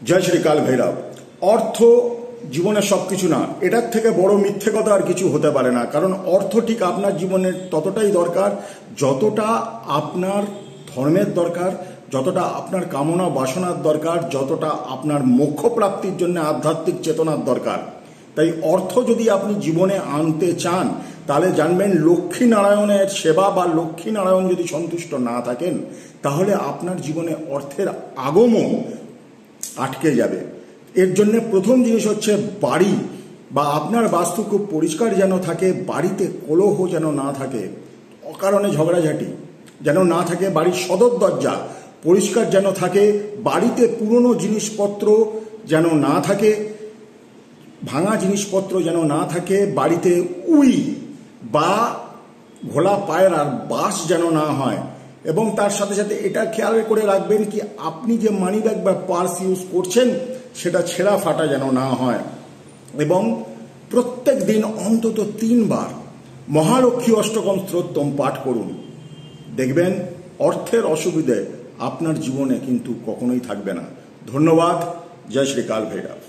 জয় শ্রী কাল ভৈরব। অর্থ জীবনে সবকিছু না, এটার থেকে বড় মিথ্যে কথা আর কিছু হতে পারে না। কারণ অর্থ ঠিক আপনার জীবনের ততটাই দরকার যতটা আপনার ধর্মের দরকার, যতটা আপনার কামনা বাসনার দরকার, যতটা আপনার মোক্ষ প্রাপ্তির জন্য আধ্যাত্মিক চেতনার দরকার। তাই অর্থ যদি আপনি জীবনে আনতে চান তাহলে জানবেন লক্ষ্মী নারায়ণের সেবা বা লক্ষ্মী নারায়ণ যদি সন্তুষ্ট না থাকেন তাহলে আপনার জীবনে অর্থের আগমন আটকে যাবে। এর জন্য প্রথম জিনিস হচ্ছে বাড়ি বা আপনার বাস্তু খুব পরিষ্কার যেন থাকে, বাড়িতে কলহ যেন না থাকে, অকারণে ঝগড়াঝাটি যেন না থাকে, বাড়ির সদর দরজা পরিষ্কার যেন থাকে, বাড়িতে পুরনো জিনিসপত্র যেন না থাকে, ভাঙা জিনিসপত্র যেন না থাকে, বাড়িতে উই বা ঘোলা পায়রার বাস যেন না হয়। এবং তার সাথে সাথে এটা খেয়াল করে রাখবেন কি আপনি যে মানি ব্যাগ বা পার্স ইউজ করছেন সেটা ছেঁড়া ফাটা যেন না হয়। এবং প্রত্যেক দিন অন্তত 3 বার মহালক্ষ্মী অষ্টকম স্তোত্রম পাঠ করুন। দেখবেন অর্থের অসুবিধে আপনার জীবনে কিন্তু কখনোই থাকবে না। ধন্যবাদ। জয় শ্রী কাল ভৈরব।